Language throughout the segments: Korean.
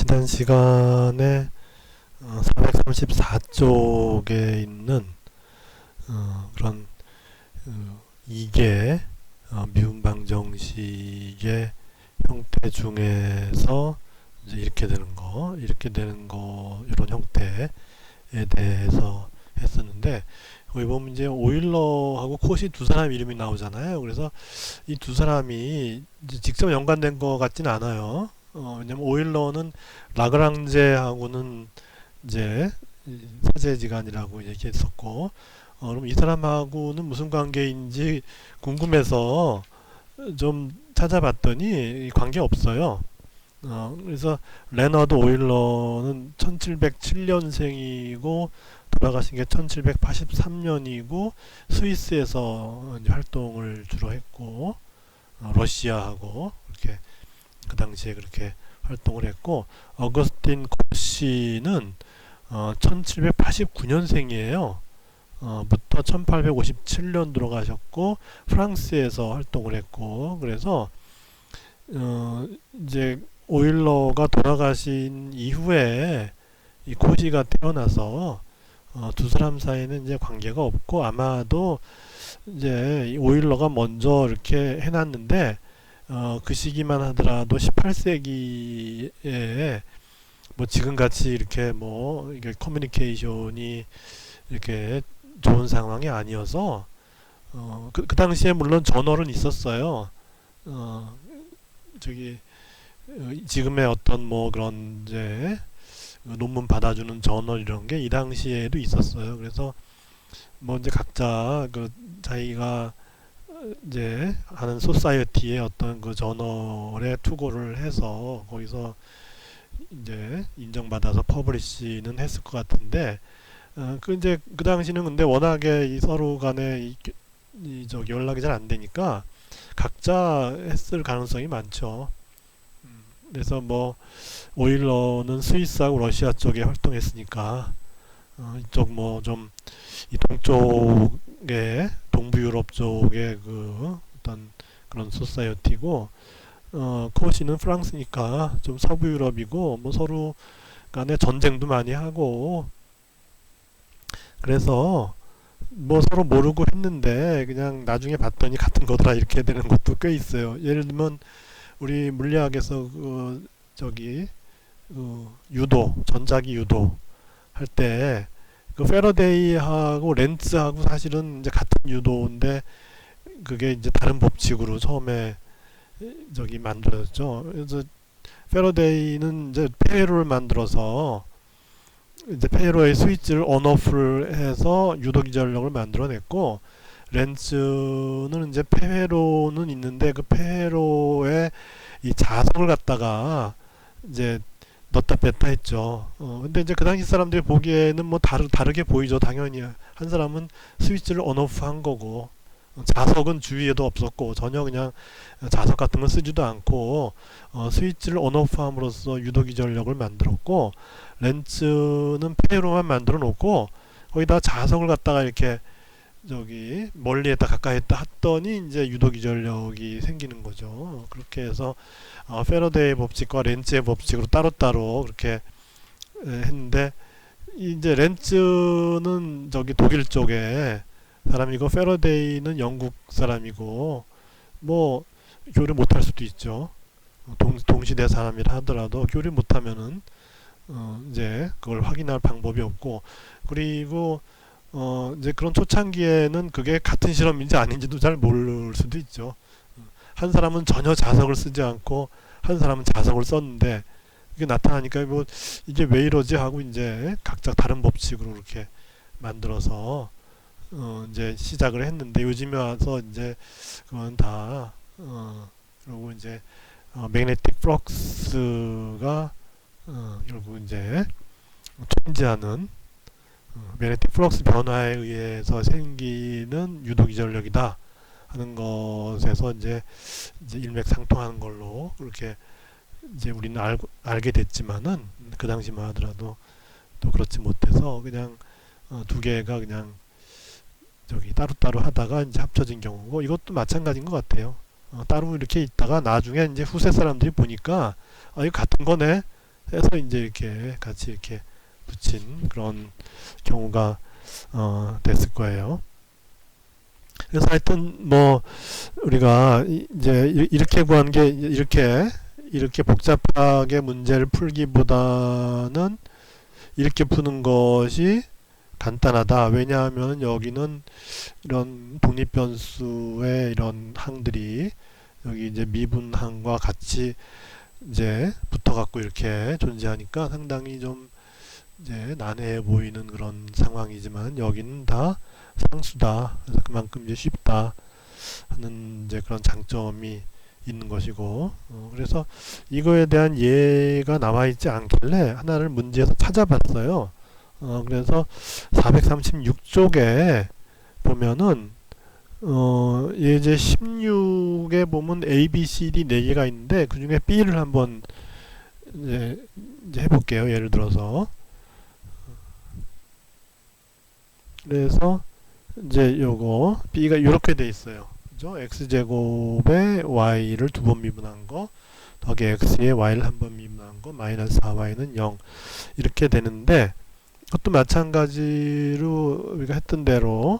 지난 시간에 434쪽에 있는 그런 이계 미분방정식의 형태 중에서 이제 이렇게 되는 거 이런 형태에 대해서 했었는데, 거기 보면 이제 오일러하고 콧이 두 사람 이름이 나오잖아요. 그래서 이 두 사람이 이제 직접 연관된 것 같진 않아요. 왜냐면 오일러는 라그랑제하고는 이제 사제지간이라고 얘기했었고, 그럼 이 사람하고는 무슨 관계인지 궁금해서 좀 찾아봤더니 관계 없어요. 그래서 레너드 오일러는 1707년생이고 돌아가신 게 1783년이고 스위스에서 이제 활동을 주로 했고, 러시아하고 이렇게 그 당시에 그렇게 활동을 했고, 어거스틴 코시는 1789년생이에요. 부터 1857년 들어가셨고 프랑스에서 활동을 했고, 그래서 이제 오일러가 돌아가신 이후에 이 코시가 태어나서 두 사람 사이는 이제 관계가 없고, 아마도 이제 이 오일러가 먼저 이렇게 해놨는데 그 시기만 하더라도 18세기에 뭐 지금같이 이렇게 뭐 이게 커뮤니케이션이 이렇게 좋은 상황이 아니어서 그 당시에 물론 저널은 있었어요. 저기 지금의 어떤 뭐 그런 이제 논문 받아주는 저널 이런 게 이 당시에도 있었어요. 그래서 뭐 이제 각자 그 자기가 이제 하는 소사이어티의 어떤 그 저널에 투고를 해서 거기서 이제 인정받아서 퍼블리시는 했을 것 같은데, 그 이제 그 당시는 근데 워낙에 이 서로 간에 저기 연락이 잘 안 되니까 각자 했을 가능성이 많죠. 그래서 뭐 오일러는 스위스하고 러시아 쪽에 활동했으니까 이쪽 뭐 좀 이 동쪽에 동부 유럽 쪽에 그 어떤 그런 소사이어티고, 코시는 프랑스니까 좀 서부 유럽이고 뭐 서로 간에 전쟁도 많이 하고, 그래서 뭐 서로 모르고 했는데 그냥 나중에 봤더니 같은 거더라 이렇게 되는 것도 꽤 있어요. 예를 들면 우리 물리학에서 저기 유도, 전자기 유도 할 때 그 패러데이하고 렌츠하고 사실은 이제 같은 유도인데 그게 이제 다른 법칙으로 처음에 저기 만들어졌죠. 그래서 패러데이는 이제 폐회로를 만들어서 이제 폐회로의 스위치를 온오프를 해서 유도기전력을 만들어냈고, 렌츠는 이제 폐회로는 있는데 그 폐회로에 이 자석을 갖다가 이제 넣다 뺐다 했죠. 근데 이제 그 당시 사람들이 보기에는 뭐 다르게 보이죠. 당연히 한 사람은 스위치를 온오프 한 거고, 자석은 주위에도 없었고 전혀 그냥 자석 같은 거 쓰지도 않고 스위치를 온오프 함으로써 유도기 전력을 만들었고, 렌츠는 폐로만 만들어 놓고 거기다 자석을 갖다가 이렇게 저기 멀리에다 가까이에다 했더니 이제 유도기 전력이 생기는 거죠. 그렇게 해서 패러데이 법칙과 렌츠의 법칙으로 따로따로 그렇게 했는데, 이제 렌츠는 저기 독일 쪽에 사람이고 패러데이는 영국 사람이고 뭐 교류 못할 수도 있죠. 동시대 사람이라 하더라도 교류 못하면은 이제 그걸 확인할 방법이 없고, 그리고 이제 그런 초창기에는 그게 같은 실험인지 아닌지도 잘 모를 수도 있죠. 한 사람은 전혀 자석을 쓰지 않고 한 사람은 자석을 썼는데 이게 나타나니까 뭐 이게 왜 이러지 하고 이제 각자 다른 법칙으로 이렇게 만들어서 이제 시작을 했는데, 요즘에 와서 이제 그건 다 그리고 이제 매그네틱 플럭스가 결국 이제 존재하는 매그네틱 플럭스 변화에 의해서 생기는 유도기 전력이다 하는 것에서 이제 일맥상통하는 걸로 그렇게 이제 우리는 알게 됐지만은, 그 당시만 하더라도 또 그렇지 못해서 그냥 두 개가 그냥 저기 따로따로 하다가 이제 합쳐진 경우고, 이것도 마찬가지인 것 같아요. 따로 이렇게 있다가 나중에 이제 후세 사람들이 보니까 이거 같은 거네 해서 이제 이렇게 같이 이렇게 붙인 그런 경우가 됐을 거예요. 그래서 하여튼 뭐 우리가 이제 이렇게 구한 게 이렇게 복잡하게 문제를 풀기보다는 이렇게 푸는 것이 간단하다. 왜냐하면 여기는 이런 독립변수의 이런 항들이 여기 이제 미분항과 같이 이제 붙어갖고 이렇게 존재하니까 상당히 좀 이제 난해해 보이는 그런 상황이지만 여기는 다 상수다. 그래서 그만큼 이제 쉽다 하는 이제 그런 장점이 있는 것이고, 그래서 이거에 대한 예가 나와 있지 않길래 하나를 문제에서 찾아봤어요. 그래서 436쪽에 보면은 예제 16에 보면 A, B, C, D 4개가 있는데 그 중에 B를 한번 이제 해볼게요. 예를 들어서 그래서 이제 요거 B가 이렇게 돼 있어요. 그죠? x제곱에 y를 두 번 미분한 거 더하기 x에 y를 한 번 미분한 거 마이너스 4y는 0 이렇게 되는데, 그것도 마찬가지로 우리가 했던 대로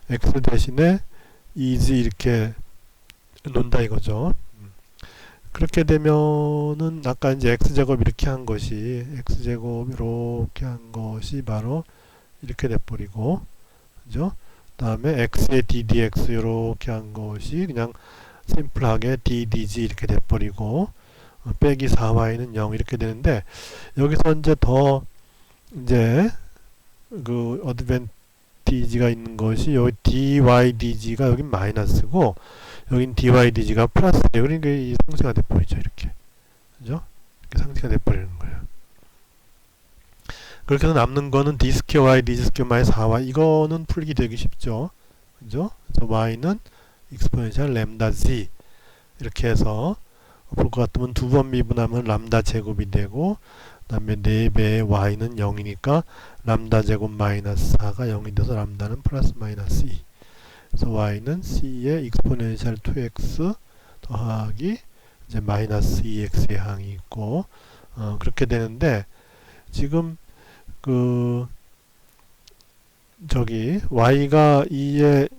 x 대신에 is 이렇게 놓는다 이거죠. 그렇게 되면은 아까 이제 x제곱 이렇게 한 것이 x제곱 이렇게 한 것이 바로 이렇게 돼버리고, 그죠? 다음에 x의 ddx 이렇게 한 것이 그냥 심플하게 ddg 이렇게 돼버리고, 빼기 4y는 0 이렇게 되는데, 여기서 이제 더 이제 그 어드밴티지가 있는 것이 여기 dydg가 여기 마이너스고 여긴 dydg가 플러스예요. 그러니까 이 상쇄가 돼버리죠. 이렇게, 그죠? 이렇게 상쇄가 돼버리는 거예요. 그렇게 해서 남는 거는 d 스퀘어 y d 스퀘어 마이너스 4y, 이거는 풀기 되기 쉽죠. 그죠? 그래서 y는 익스포넨셜 램다 z 이렇게 해서 볼 것 같으면 두 번 미분하면 람다 제곱이 되고, 그 다음에 4배의 y는 0이니까 람다 제곱 마이너스 4가 0이 돼서 람다는 플러스 마이너스 2. 그래서 y는 c의 익스포넨셜 2x 더하기 이제 마이너스 2x의 항이 있고, 그렇게 되는데, 지금 그 저기 y가 2의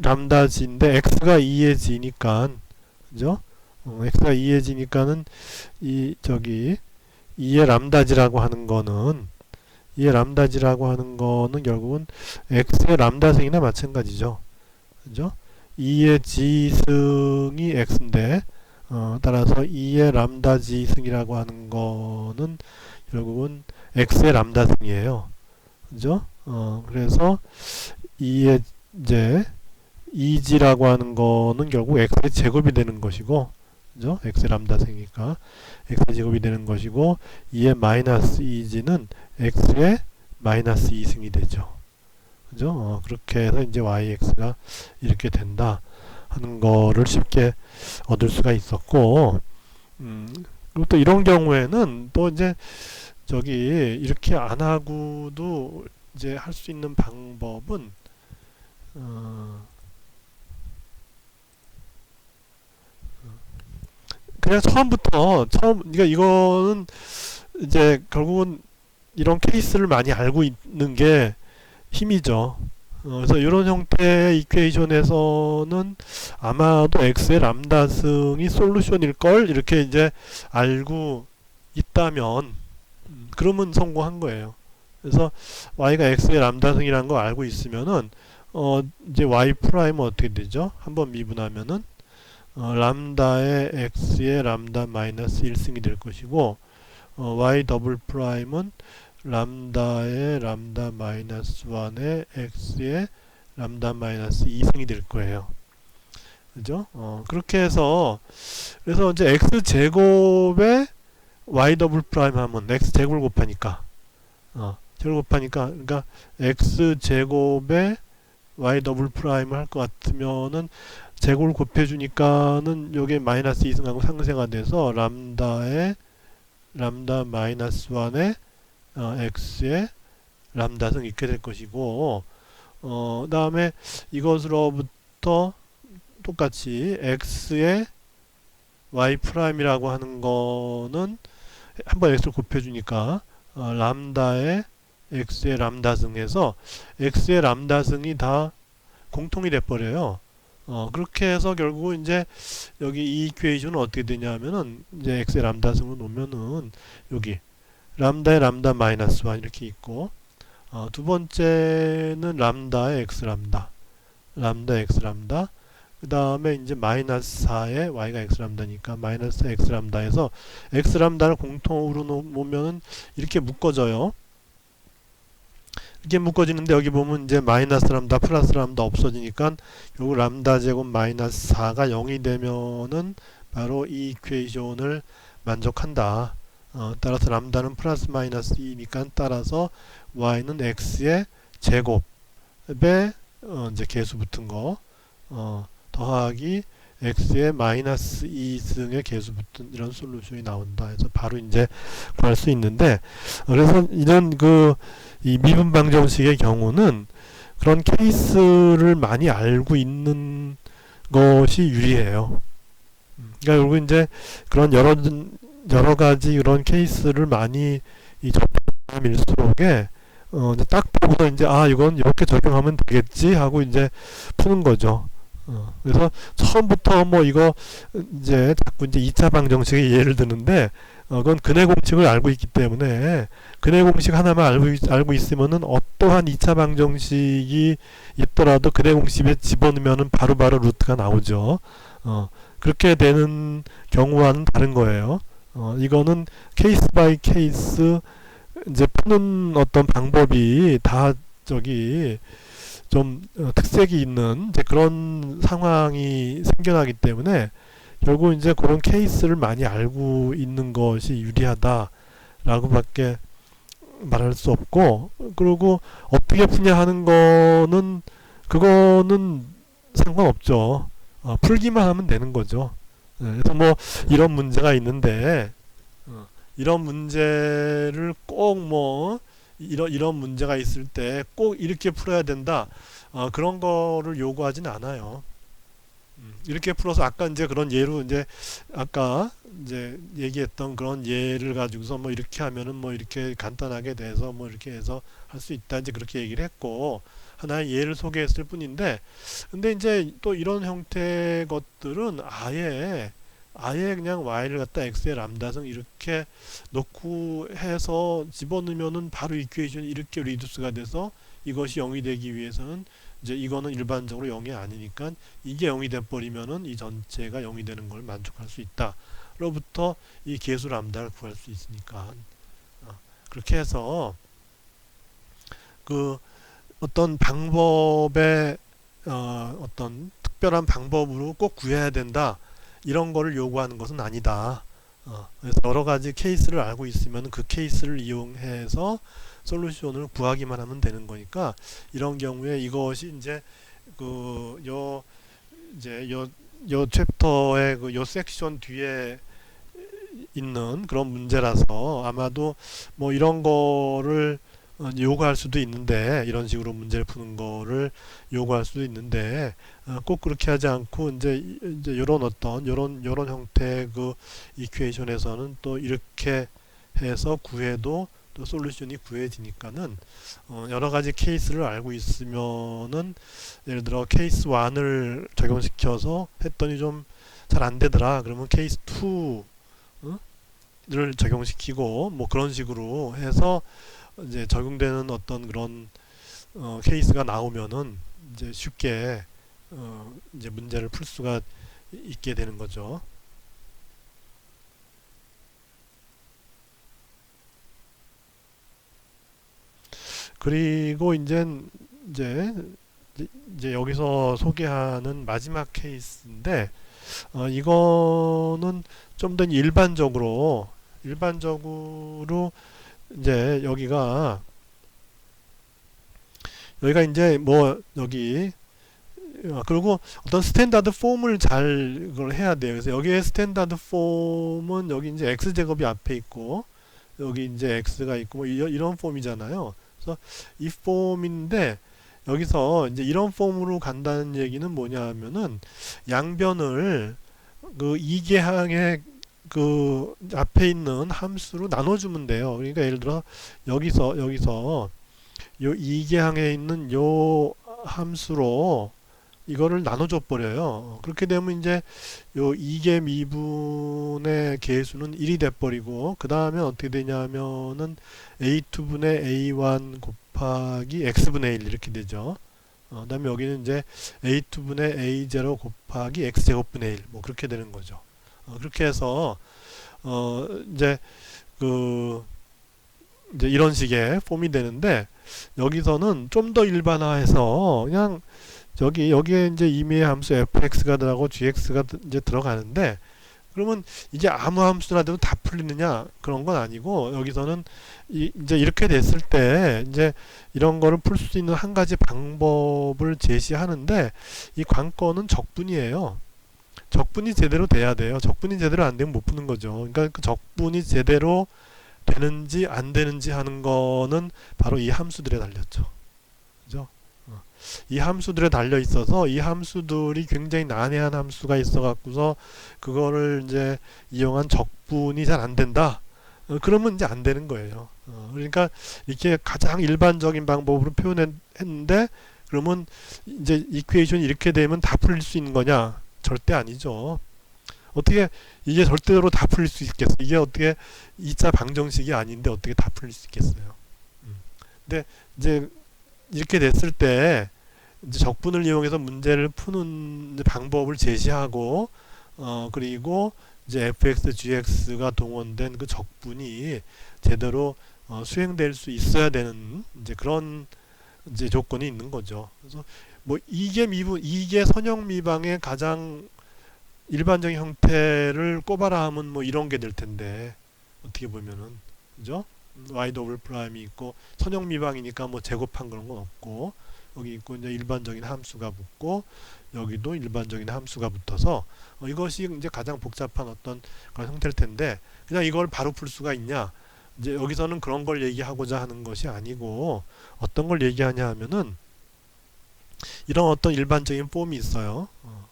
람다 g인데 x가 2의 g니까, 그죠? x가 2의 g니까는 이 저기 2의 람다지라고 하는 거는 2의 람다지라고 하는 거는 결국은 x의 람다승이나 마찬가지죠. 그죠? 2의 g승이 x인데, 따라서 2의 람다 g승이라고 하는 거는 결국은 x의 람다승이에요. 그죠? 그래서 2의 이제 2g라고 하는 거는 결국 x의 제곱이 되는 것이고, 그죠? x의 람다승이니까 x의 제곱이 되는 것이고, 2의 마이너스 2g는 x의 마이너스 2승이 되죠. 그죠? 그렇게 해서 이제 yx가 이렇게 된다 하는 거를 쉽게 얻을 수가 있었고, 그리고 또 이런 경우에는 또 이제 저기 이렇게 안 하고도 이제 할 수 있는 방법은 그냥 그러니까 이거는 이제 결국은 이런 케이스를 많이 알고 있는 게 힘이죠. 그래서 이런 형태의 이퀘이션에서는 아마도 x의 람다승이 솔루션일 걸 이렇게 이제 알고 있다면, 그러면 성공한 거예요. 그래서 y가 x의 람다승이라는 거 알고 있으면은 이제 y 프라임은 어떻게 되죠? 한번 미분하면은 람다의 x의 람다 마이너스 1승이 될 것이고, y 더블 프라임은 람다의 람다 마이너스 1의 x의 람다 마이너스 2승이 될 거예요. 그죠? 그렇게 해서 그래서 이제 x 제곱에 y 더블 프라임 하면 x 제곱을 곱하니까 제곱을 곱하니까 그러니까 x 제곱에 y 더블 프라임을 할 것 같으면은 제곱을 곱해주니까는 요게 마이너스 2승하고 상쇄가 돼서 람다의 람다 마이너스 1의 x의 람다승 이렇게 될 것이고, 다음에 이것으로부터 똑같이 x의 y 프라임이라고 하는 거는 한번 x를 곱해주니까 람다에 x의 람다 승에서 x의 람다 승이 다 공통이 돼버려요. 그렇게 해서 결국 이제 여기 이 이퀘이션은 어떻게 되냐면은 이제 x의 람다 승을 놓으면은 여기 람다에 람다 마이너스 1 이렇게 있고, 두 번째는 람다에 x 람다, 람다 x 람다, 그 다음에 이제 마이너스 4에 y가 x 람다니까 마이너스 x 람다에서 x 람다를 공통으로 놓으면은 이렇게 묶어져요. 이렇게 묶어지는데 여기 보면 이제 마이너스 람다 플러스 람다 없어지니까 요거 람다 제곱 마이너스 4가 0이 되면은 바로 이 이퀘이션을 만족한다. 따라서 람다는 플러스 마이너스 2니까 따라서 y는 x의 제곱에 이제 계수 붙은 거 더하기 x의 마이너스 2승의 계수 붙은 이런 솔루션이 나온다 해서 바로 이제 구할 수 있는데, 그래서 이런 이 미분 방정식의 경우는 그런 케이스를 많이 알고 있는 것이 유리해요. 그러니까 결국 이제 그런 여러 가지 그런 케이스를 많이 접함일수록에 이제 딱 보고서 이제 이건 이렇게 적용하면 되겠지 하고 이제 푸는 거죠. 그래서 처음부터 뭐 이거 이제 자꾸 이제 2차 방정식의 예를 드는데, 그건 근해 공식을 알고 있기 때문에 근해 공식 하나만 알고 있으면은 어떠한 2차 방정식이 있더라도 근해 공식에 집어넣으면은 바로바로 루트가 나오죠. 그렇게 되는 경우와는 다른 거예요. 이거는 케이스 바이 케이스 이제 푸는 어떤 방법이 다 저기 좀 특색이 있는 이제 그런 상황이 생겨나기 때문에 결국 이제 그런 케이스를 많이 알고 있는 것이 유리하다라고밖에 말할 수 없고, 그리고 어떻게 푸냐 하는 거는 그거는 상관없죠. 풀기만 하면 되는 거죠. 그래서 뭐 이런 문제가 있는데 이런 문제를 꼭 뭐 이런 문제가 있을 때 꼭 이렇게 풀어야 된다, 그런 거를 요구하진 않아요. 이렇게 풀어서 아까 이제 그런 예로 이제 아까 이제 얘기했던 그런 예를 가지고서 뭐 이렇게 하면은 뭐 이렇게 간단하게 돼서 뭐 이렇게 해서 할 수 있다 이제 그렇게 얘기를 했고 하나의 예를 소개했을 뿐인데, 근데 이제 또 이런 형태의 것들은 아예 그냥 y를 갖다 x의 람다승 이렇게 넣고 해서 집어넣으면은 바로 이퀘이션이 이렇게 리듀스가 돼서 이것이 0이 되기 위해서는 이제 이거는 일반적으로 0이 아니니까 이게 0이 돼버리면은 이 전체가 0이 되는 걸 만족할 수 있다. 로부터 이 계수 람다를 구할 수 있으니까 그렇게 해서 어떤 방법의 어떤 특별한 방법으로 꼭 구해야 된다 이런 거를 요구하는 것은 아니다. 그래서 여러 가지 케이스를 알고 있으면 그 케이스를 이용해서 솔루션을 구하기만 하면 되는 거니까, 이런 경우에 이것이 이제 요 챕터의 요 섹션 뒤에 있는 그런 문제라서 아마도 뭐 이런 거를 요구할 수도 있는데, 이런 식으로 문제를 푸는 거를 요구할 수도 있는데 꼭 그렇게 하지 않고 이제 요런 어떤 요런 형태의 이퀘이션에서는 또 이렇게 해서 구해도 또 솔루션이 구해지니까는 여러 가지 케이스를 알고 있으면은, 예를 들어 케이스 1을 적용시켜서 했더니 좀 잘 안 되더라 그러면 케이스 2를 적용시키고 뭐 그런 식으로 해서 이제 적용되는 어떤 그런 케이스가 나오면은 이제 쉽게 이제 문제를 풀 수가 있게 되는 거죠. 그리고 이제 여기서 소개하는 마지막 케이스인데, 이거는 좀 더 일반적으로 이제 여기가 이제 뭐 여기 그리고 어떤 스탠다드 폼을 잘 그걸 해야 돼요. 그래서 여기에 스탠다드 폼은 여기 이제 x 제곱이 앞에 있고 여기 이제 x가 있고 뭐 이런 폼이잖아요. 그래서 이 폼인데 여기서 이제 이런 폼으로 간다는 얘기는 뭐냐 하면은 양변을 이계항의 그 앞에 있는 함수로 나눠주면 돼요. 그러니까 예를 들어 여기서 요 이계항에 있는 요 함수로 이거를 나눠줘 버려요. 그렇게 되면 이제 요 이계 미분의 계수는 1이 돼 버리고, 그 다음에 어떻게 되냐면은 a2분의 a1 곱하기 x분의 1 이렇게 되죠. 그 다음에 여기는 이제 a2분의 a0 곱하기 x제곱분의 1 뭐 그렇게 되는 거죠. 그렇게 해서 이제 그 이제 이런 식의 폼이 되는데, 여기서는 좀 더 일반화해서 그냥 여기에 이제 임의의 함수 fx가 들어가고 gx가 이제 들어가는데, 그러면 이게 아무 함수나 돼도 다 풀리느냐 그런 건 아니고, 여기서는 이제 이렇게 됐을 때 이제 이런 거를 풀 수 있는 한 가지 방법을 제시하는데, 이 관건은 적분이에요. 적분이 제대로 돼야 돼요. 적분이 제대로 안 되면 못 푸는 거죠. 그러니까 그 적분이 제대로 되는지 안 되는지 하는 거는 바로 이 함수들에 달렸죠. 그죠? 이 함수들에 달려 있어서, 이 함수들이 굉장히 난해한 함수가 있어 갖고서 그거를 이제 이용한 적분이 잘 안 된다. 그러면 이제 안 되는 거예요. 그러니까 이렇게 가장 일반적인 방법으로 표현했는데, 그러면 이제 이퀘이션이 이렇게 되면 다 풀릴 수 있는 거냐? 절대 아니죠. 어떻게 이게 절대로 다 풀릴 수 있겠어? 이게 어떻게 2차 방정식이 아닌데 어떻게 다 풀릴 수 있겠어요? 근데 이제 이렇게 됐을 때 이제 적분을 이용해서 문제를 푸는 방법을 제시하고, 그리고 이제 fx, gx가 동원된 그 적분이 제대로 수행될 수 있어야 되는 이제 그런 이제 조건이 있는 거죠. 그래서 뭐 이계 선형 미방의 가장 일반적인 형태를 꼽아라 하면 뭐 이런 게 될 텐데, 어떻게 보면은 그죠? y 더블 프라임이 있고 선형 미방이니까 뭐 제곱한 그런 건 없고, 여기 있고 이제 일반적인 함수가 붙고 여기도 일반적인 함수가 붙어서 이것이 이제 가장 복잡한 어떤 그런 형태일 텐데, 그냥 이걸 바로 풀 수가 있냐? 이제 여기서는 그런 걸 얘기하고자 하는 것이 아니고, 어떤 걸 얘기하냐 하면은 이런 어떤 일반적인 폼이 있어요.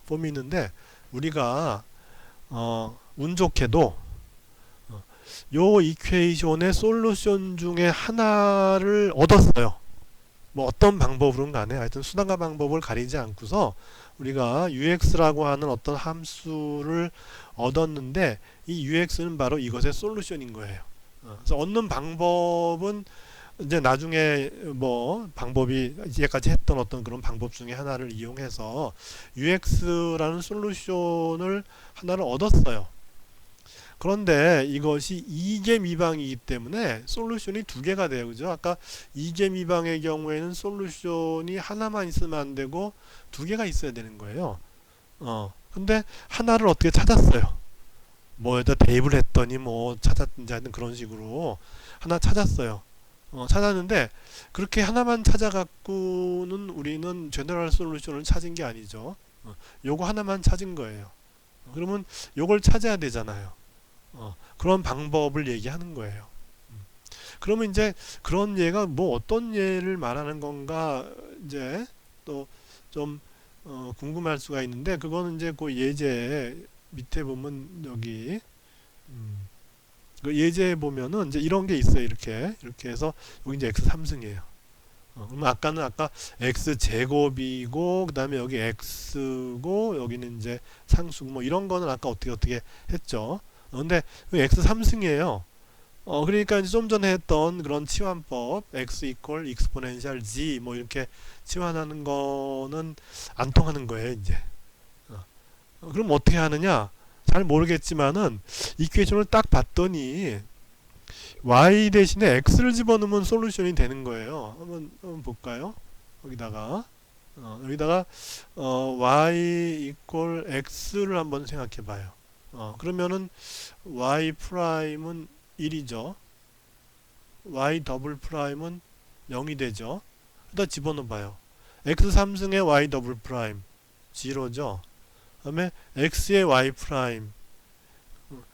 폼이 있는데 우리가 운 좋게도 요 이퀘이션의 솔루션 중에 하나를 얻었어요. 뭐 어떤 방법으로는 간에 하여튼 수단과 방법을 가리지 않고서 우리가 ux라고 하는 어떤 함수를 얻었는데, 이 ux는 바로 이것의 솔루션인 거예요. 그래서 얻는 방법은 이제 나중에 뭐 방법이 이제까지 했던 어떤 그런 방법 중에 하나를 이용해서 ux라는 솔루션을 하나를 얻었어요. 그런데 이것이 이계 미방이기 때문에 솔루션이 두 개가 돼요. 그죠? 아까 이계 미방의 경우에는 솔루션이 하나만 있으면 안 되고 두 개가 있어야 되는 거예요. 근데 하나를 어떻게 찾았어요? 뭐에다 대입을 했더니 뭐 찾았든지 하여튼 그런 식으로 하나 찾았어요. 찾았는데 그렇게 하나만 찾아갖고는 우리는 제너럴 솔루션을 찾은 게 아니죠. 요거 하나만 찾은 거예요. 그러면 요걸 찾아야 되잖아요. 그런 방법을 얘기하는 거예요. 그러면 이제 그런 예가 뭐 어떤 예를 말하는 건가 이제 또 좀 궁금할 수가 있는데, 그거는 이제 그 예제 밑에 보면 여기 그 예제에 보면은 이제 이런 게 있어요. 이렇게 해서 여기 이제 x 3승이에요. 그러면 아까 x 제곱이고 그 다음에 여기 x고 여기는 이제 상수고 뭐 이런 거는 아까 어떻게 했죠. 근데 x 3승이에요. 그러니까 이제 좀 전에 했던 그런 치환법 x 이퀄 익스포넨셜 g 뭐 이렇게 치환하는 거는 안 통하는 거예요. 이제 그럼 어떻게 하느냐? 잘 모르겠지만은 이퀘이션을 딱 봤더니 y 대신에 x를 집어넣으면 솔루션이 되는 거예요. 한번 볼까요? 여기다가 y 이퀄 x를 한번 생각해 봐요. 그러면은 y 프라임은 1이죠. y 더블 프라임은 0이 되죠. 그다 집어넣어 봐요. x 3승의 y 더블 프라임 0죠. 그다음에 x의 y 프라임,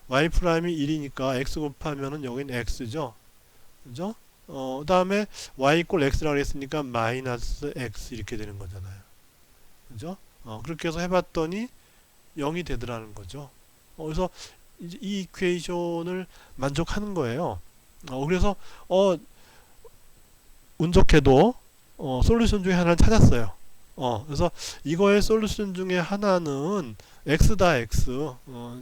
y 프라임이 1이니까 x 곱하면은 여기는 x죠. 그죠? 그다음에 y 이퀄 x라고 했으니까 마이너스 x 이렇게 되는 거잖아요. 그죠? 그렇게 해서 해봤더니 0이 되더라는 거죠. 그래서 이제 이 이퀘이션을 만족하는 거예요. 그래서 운 좋게도 솔루션 중에 하나를 찾았어요. 그래서 이거의 솔루션 중에 하나는 x다 x,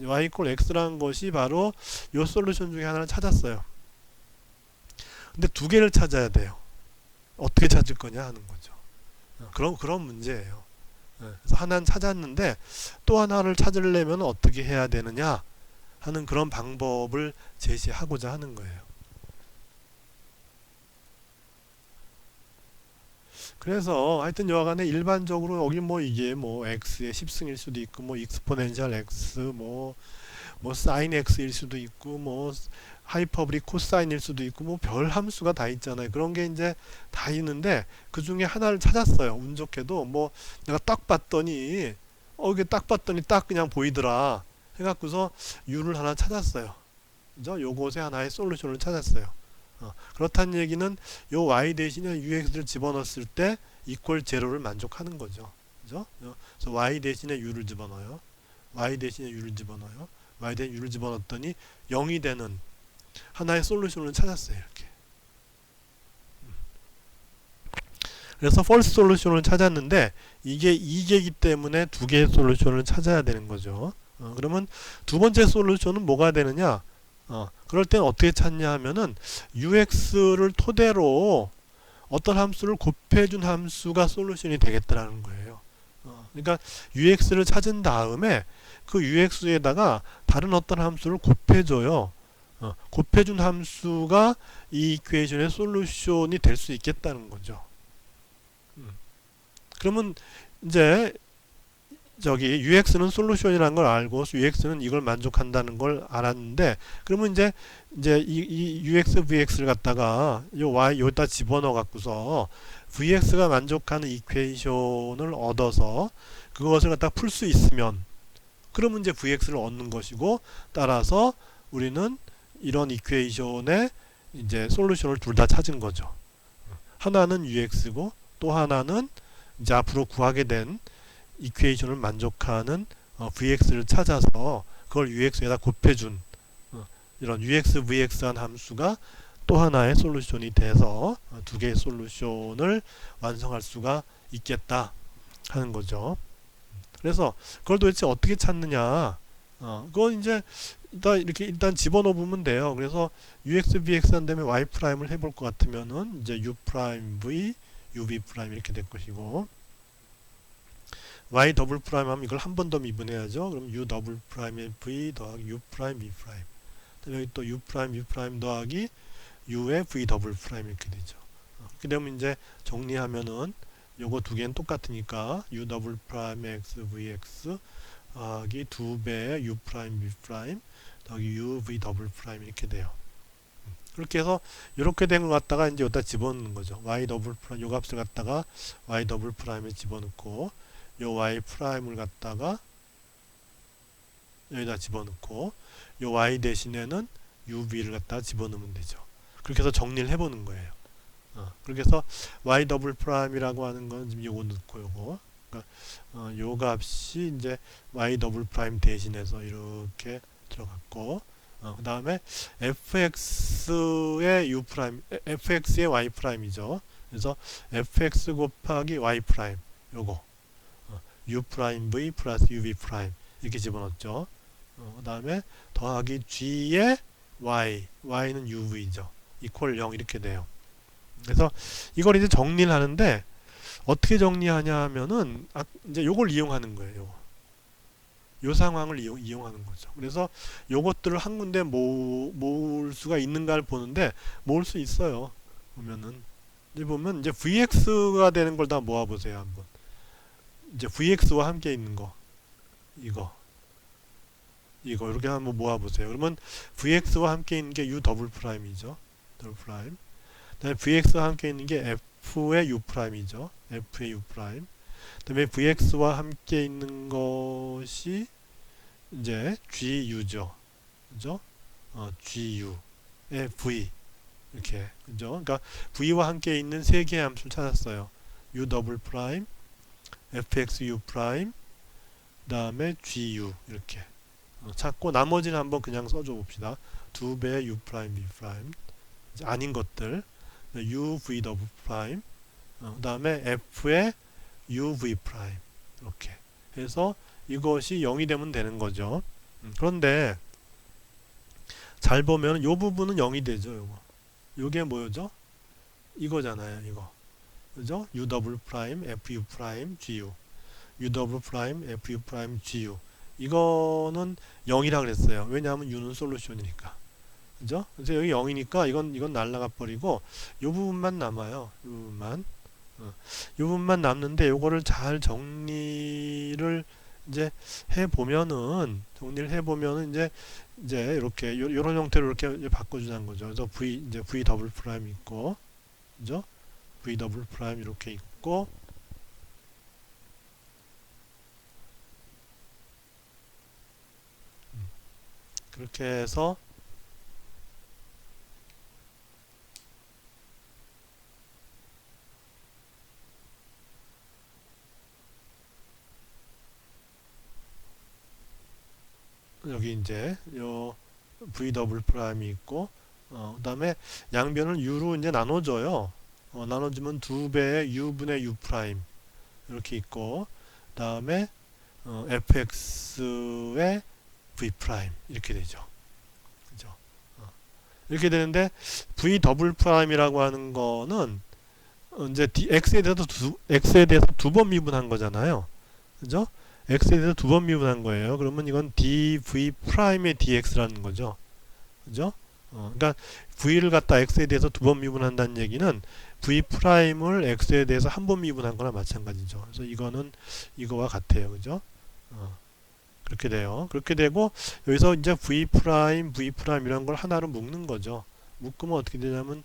y 이퀄 x라는 것이 바로 이 솔루션 중에 하나를 찾았어요. 근데 두 개를 찾아야 돼요. 어떻게 찾을 거냐 하는 거죠. 그런 문제예요. 그래서 하나는 찾았는데 또 하나를 찾으려면 어떻게 해야 되느냐 하는 그런 방법을 제시하고자 하는 거예요. 그래서 하여튼 여하간에 일반적으로 여기 뭐 이게 뭐 x의 10승일 수도 있고 뭐 익스포넨셜 x 뭐 사인 x일 수도 있고 뭐 하이퍼블릭 코사인일 수도 있고 뭐 별 함수가 다 있잖아요. 그런 게 이제 다 있는데 그 중에 하나를 찾았어요. 운 좋게도 뭐 내가 딱 봤더니 이게 딱 봤더니 딱 그냥 보이더라 해갖고서 u를 하나 찾았어요. 그죠? 요것에 하나의 솔루션을 찾았어요. 그렇다는 얘기는 요 y 대신에 ux를 집어넣었을 때 equal 제로를 만족하는 거죠. 그죠? 그래서 y 대신에 u를 집어넣어요. y 대신에 u를 집어넣어요. y 대신에 u를 집어넣었더니 0이 되는 하나의 솔루션을 찾았어요. 이렇게. 그래서 false 솔루션을 찾았는데 이게 2개이기 때문에 두 개의 솔루션을 찾아야 되는 거죠. 그러면 두 번째 솔루션은 뭐가 되느냐? 그럴 땐 어떻게 찾냐 하면은 ux를 토대로 어떤 함수를 곱해준 함수가 솔루션이 되겠다라는 거예요. 그러니까 ux를 찾은 다음에 그 ux에다가 다른 어떤 함수를 곱해줘요. 곱해준 함수가 이 이퀘이션의 솔루션이 될 수 있겠다는 거죠. 그러면 이제 저기 ux는 솔루션이라는 걸 알고 ux는 이걸 만족한다는 걸 알았는데 그러면 이제 이 ux vx를 갖다가 요 y 여기다 집어넣어 갖고서 vx가 만족하는 이퀘이션을 얻어서 그것을 갖다가 풀 수 있으면 그러면 이제 vx를 얻는 것이고 따라서 우리는 이런 이퀘이션의 이제 솔루션을 둘 다 찾은 거죠. 하나는 ux고 또 하나는 이제 앞으로 구하게 된 이퀘이션을 만족하는 vx를 찾아서 그걸 ux에다 곱해준 이런 ux vx한 함수가 또 하나의 솔루션이 돼서 두 개의 솔루션을 완성할 수가 있겠다 하는 거죠. 그래서 그걸 도대체 어떻게 찾느냐? 그건 이제 일단 집어넣어 보면 돼요. 그래서 ux vx 한 다음에 y 프라임을 해볼 것 같으면은 이제 u 프라임 v u v 프라임 이렇게 될 것이고 y 더블 프라임 하면 이걸 한 번 더 미분해야죠. 그럼 u 더블 프라임의 v 더하기 u 프라임 v 프라임. 여기 또 u 프라임 u 프라임 더하기 u의 v 더블 프라임 이렇게 되죠. 그렇게 되면 이제 정리하면은 요거 두 개는 똑같으니까 u 더블 프라임 x vx 더하기 2배의 u 프라임 v 프라임 더하기 u v 더블 프라임 이렇게 돼요. 그렇게 해서 이렇게 된 걸 갖다가 이제 여기다 집어넣는 거죠. y 더블 프라임 요 값을 갖다가 y 더블 프라임에 집어넣고 요 y 프라임을 갖다가 여기다 집어넣고 요 y 대신에는 uv를 갖다가 집어넣으면 되죠. 그렇게 해서 정리를 해보는 거예요. 그렇게 해서 y 더블 프라임이라고 하는 건 지금 요거 넣고 요거 그러니까 요 값이 이제 y 더블 프라임 대신해서 이렇게 들어갔고 그 다음에 fx의 u 프라임 fx의 y 프라임이죠. 그래서 fx 곱하기 y 프라임 요거 u 프라임 v 플러스 uv 프라임 이렇게 집어넣었죠. 그 다음에 더하기 g의 y는 uv죠. 이퀄 0 이렇게 돼요. 그래서 이걸 이제 정리를 하는데 어떻게 정리하냐 하면은 이제 요걸 이용하는 거예요. 요 상황을 이용하는 거죠. 그래서 요것들을 한 군데 모을 수가 있는가를 보는데 모을 수 있어요. 보면은 이제 보면 이제 vx가 되는 걸 다 모아 보세요. 한번. 이제 vx와 함께 있는 거 이거 이렇게 한번 모아 보세요. 그러면 vx와 함께 있는 게 u 더블 프라임이죠. 더블 프라임. 그다음에 vx와 함께 있는 게 f의 u 프라임이죠. f의 u 프라임. 그다음에 vx와 함께 있는 것이 이제 gu죠. 그죠? gu의 v 이렇게 그죠? 그러니까 v와 함께 있는 세 개의 함수를 찾았어요. u 더블 프라임, fx u 프라임, 그다음에 gu 이렇게 찾고 나머지는 한번 그냥 써줘 봅시다. 2배의 u 프라임 v 프라임 이제 아닌 것들 u v 더블 프라임 그 다음에 f의 u v 프라임 이렇게 해서 이것이 0이 되면 되는 거죠. 그런데 잘 보면 요 부분은 0이 되죠. 요거 요게 뭐죠? 이거잖아요. 이거 그죠? u 더블 프라임 f u 프라임 g u u 더블 프라임 f u 프라임 g u 이거는 0이라 그랬어요. 왜냐하면 u는 솔루션이니까. 그죠? 그래서 여기 0이니까 이건 날라가 버리고 요 부분만 남아요. 요 부분만. 요 부분만 남는데 요거를 잘 정리를 이제 정리를 해보면은 이제 이렇게 요런 형태로 이렇게 바꿔주자는 거죠. 그래서 v 더블 프라임 있고, 그죠? v 더블 프라임 이렇게 있고, 그렇게 해서 여기 이제 요 v 더블 프라임이 있고 그 다음에 양변을 u로 이제 나눠줘요. 나눠주면 2배의 u분의 u 프라임 이렇게 있고 그 다음에 fx의 v 프라임 이렇게 되죠. 그죠? 이렇게 되는데 v 더블 프라임이라고 하는 거는 이제 x에 대해서 두 번 미분한 거잖아요. 그죠? x에 대해서 두 번 미분한 거예요. 그러면 이건 dv 프라임의 dx라는 거죠. 그죠? 그러니까 v를 갖다 x에 대해서 두 번 미분한다는 얘기는 v 프라임을 x에 대해서 한 번 미분한 거나 마찬가지죠. 그래서 이거는 이거와 같아요. 그죠? 그렇게 돼요. 그렇게 되고 여기서 이제 v 프라임 이런 걸 하나로 묶는 거죠. 묶으면 어떻게 되냐면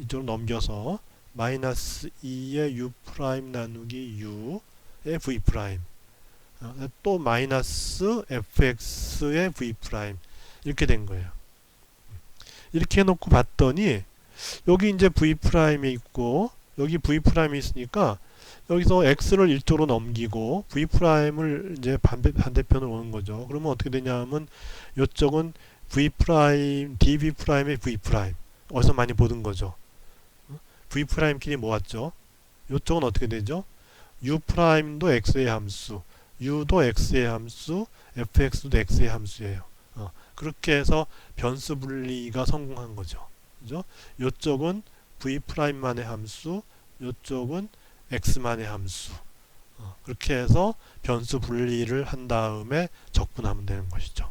이쪽으로 넘겨서 마이너스 2의 u 프라임 나누기 u의 v 프라임 또 마이너스 fx의 v 프라임 이렇게 된 거예요. 이렇게 해놓고 봤더니 여기 이제 v 프라임이 있고 여기 v 프라임이 있으니까 여기서 x를 일쪽으로 넘기고 v 프라임을 이제 반대편으로 오는 거죠. 그러면 어떻게 되냐면 이쪽은 v 프라임 dv 프라임의 v 프라임 어디서 많이 보던 거죠. v 프라임끼리 모았죠. 이쪽은 어떻게 되죠? u 프라임도 x의 함수 u도 x의 함수 fx도 x의 함수예요. 그렇게 해서 변수 분리가 성공한 거죠. 그죠? 이쪽은 v 프라임만의 함수 이쪽은 x만의 함수 그렇게 해서 변수 분리를 한 다음에 적분하면 되는 것이죠.